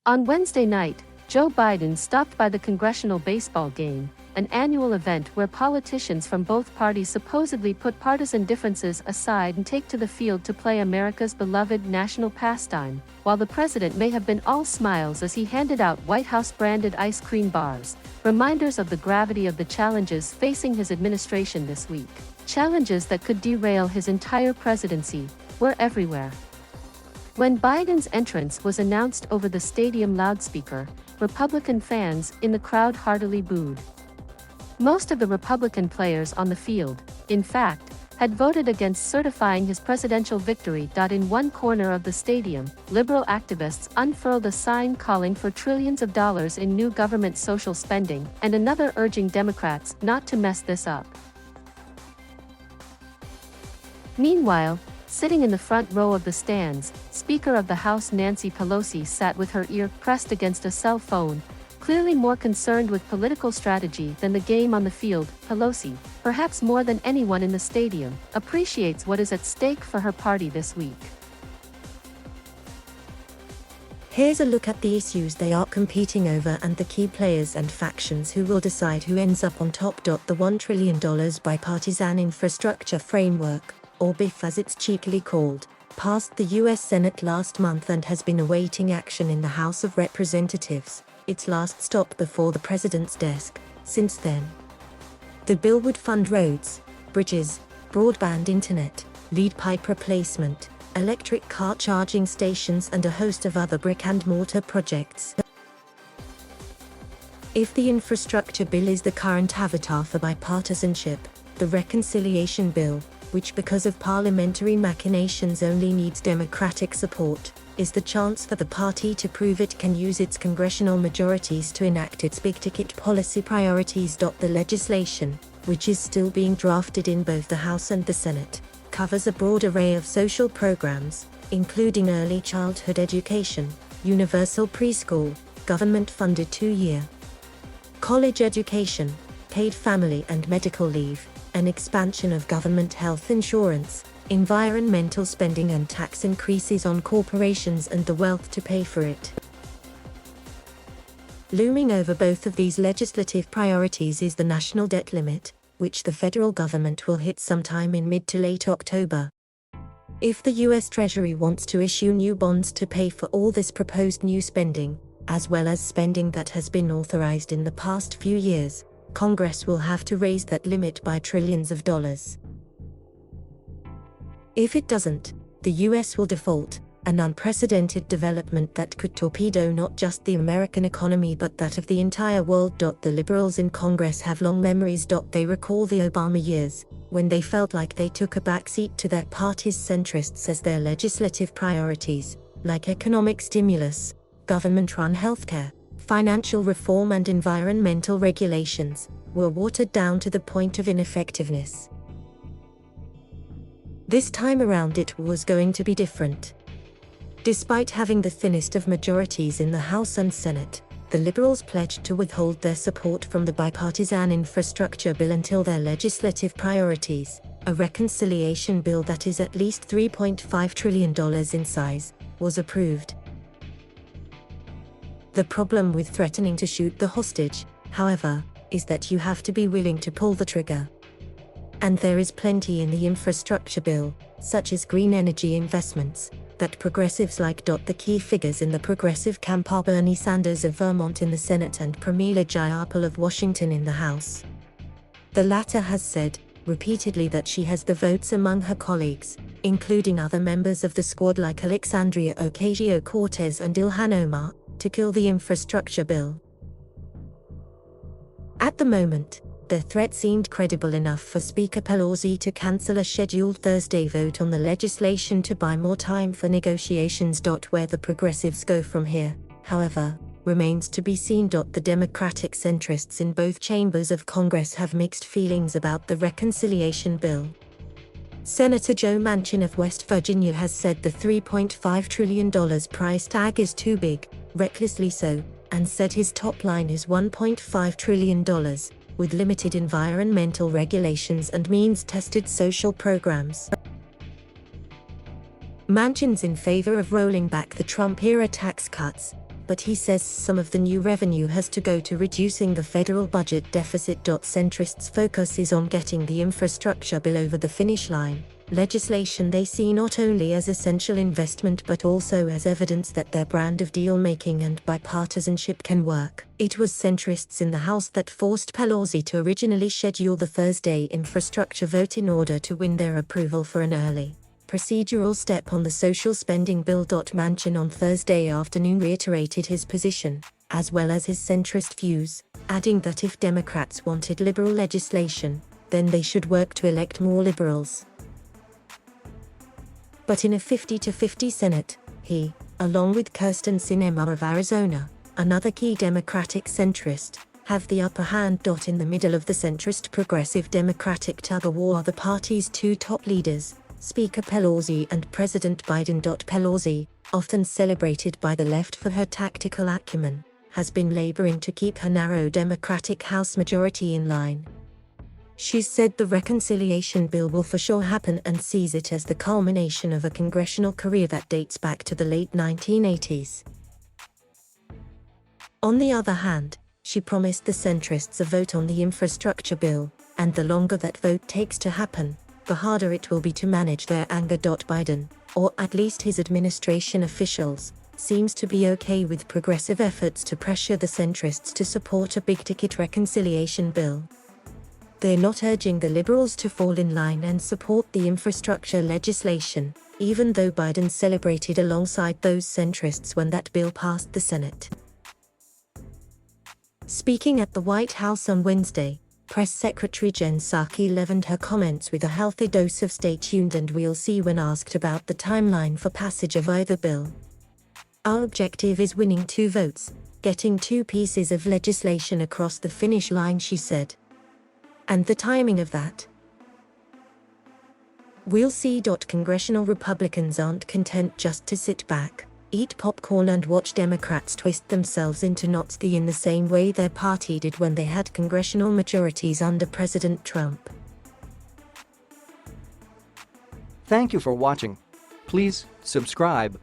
On Wednesday night, Joe Biden stopped by the congressional baseball game, an annual event where politicians from both parties supposedly put partisan differences aside and take to the field to play America's beloved national pastime, while the president may have been all smiles as he handed out White House-branded ice cream bars, reminders of the gravity of the challenges facing his administration this week. Challenges that could derail his entire presidency were everywhere. When Biden's entrance was announced over the stadium loudspeaker, Republican fans in the crowd heartily booed. Most of the Republican players on the field, in fact, had voted against certifying his presidential victory. In one corner of the stadium, liberal activists unfurled a sign calling for trillions of dollars in new government social spending, and another urging Democrats not to mess this up. Meanwhile, sitting in the front row of the stands, Speaker of the House Nancy Pelosi sat with her ear pressed against a cell phone, clearly more concerned with political strategy than the game on the field. Pelosi, perhaps more than anyone in the stadium, appreciates what is at stake for her party this week. Here's a look at the issues they are competing over and the key players and factions who will decide who ends up on top. The $1 trillion bipartisan infrastructure framework, or BIF as it's cheekily called, passed the U.S. Senate last month and has been awaiting action in the House of Representatives, its last stop before the president's desk. Since then, the bill would fund roads, bridges, broadband internet, lead pipe replacement, electric car charging stations and a host of other brick-and-mortar projects. If the infrastructure bill is the current avatar for bipartisanship, the reconciliation bill, which because of parliamentary machinations only needs Democratic support, is the chance for the party to prove it can use its congressional majorities to enact its big-ticket policy priorities. The legislation, which is still being drafted in both the House and the Senate, covers a broad array of social programs, including early childhood education, universal preschool, government-funded 2-year college education, paid family and medical leave, an expansion of government health insurance, environmental spending and tax increases on corporations and the wealth to pay for it. Looming over both of these legislative priorities is the national debt limit, which the federal government will hit sometime in mid to late October. If the U.S. Treasury wants to issue new bonds to pay for all this proposed new spending, as well as spending that has been authorized in the past few years, Congress will have to raise that limit by trillions of dollars. If it doesn't, the US will default, an unprecedented development that could torpedo not just the American economy but that of the entire world. The liberals in Congress have long memories. They recall the Obama years, when they felt like they took a backseat to their party's centrists as their legislative priorities, like economic stimulus, government-run healthcare, financial reform and environmental regulations, were watered down to the point of ineffectiveness. This time around it was going to be different. Despite having the thinnest of majorities in the House and Senate, the Liberals pledged to withhold their support from the bipartisan infrastructure bill until their legislative priorities, a reconciliation bill that is at least $3.5 trillion in size, was approved. The problem with threatening to shoot the hostage, however, is that you have to be willing to pull the trigger. And there is plenty in the infrastructure bill, such as green energy investments, that progressives like. The key figures in the progressive camp are Bernie Sanders of Vermont in the Senate and Pramila Jayapal of Washington in the House. The latter has said, repeatedly, that she has the votes among her colleagues, including other members of the squad like Alexandria Ocasio-Cortez and Ilhan Omar, to kill the infrastructure bill. At the moment, the threat seemed credible enough for Speaker Pelosi to cancel a scheduled Thursday vote on the legislation to buy more time for negotiations. Where the progressives go from here, however, remains to be seen. The Democratic centrists in both chambers of Congress have mixed feelings about the reconciliation bill. Senator Joe Manchin of West Virginia has said the $3.5 trillion price tag is too big, recklessly so, and said his top line is $1.5 trillion, with limited environmental regulations and means-tested social programs. Manchin's in favor of rolling back the Trump-era tax cuts, but he says some of the new revenue has to go to reducing the federal budget deficit. Centrists' focus is on getting the infrastructure bill over the finish line, legislation they see not only as essential investment but also as evidence that their brand of deal-making and bipartisanship can work. It was centrists in the House that forced Pelosi to originally schedule the Thursday infrastructure vote in order to win their approval for an early, procedural step on the social spending bill. Manchin on Thursday afternoon reiterated his position, as well as his centrist views, adding that if Democrats wanted liberal legislation, then they should work to elect more liberals. But in a 50-50 Senate, he, along with Kyrsten Sinema of Arizona, another key Democratic centrist, have the upper hand. In the middle of the centrist progressive Democratic tug-of-war are the party's two top leaders, Speaker Pelosi and President Biden. Pelosi, often celebrated by the left for her tactical acumen, has been laboring to keep her narrow Democratic House majority in line. She's said the reconciliation bill will for sure happen and sees it as the culmination of a congressional career that dates back to the late 1980s. On the other hand, she promised the centrists a vote on the infrastructure bill, and the longer that vote takes to happen, the harder it will be to manage their anger. Biden, or at least his administration officials, seems to be okay with progressive efforts to pressure the centrists to support a big-ticket reconciliation bill. They're not urging the liberals to fall in line and support the infrastructure legislation, even though Biden celebrated alongside those centrists when that bill passed the Senate. Speaking at the White House on Wednesday, Press Secretary Jen Psaki leavened her comments with a healthy dose of "stay tuned and we'll see" when asked about the timeline for passage of either bill. "Our objective is winning 2 votes, getting 2 pieces of legislation across the finish line," she said. "And the timing of that? We'll see." Congressional Republicans aren't content just to sit back, eat popcorn and watch Democrats twist themselves into knots in the same way their party did when they had congressional majorities under President Trump. Thank you for watching. Please subscribe.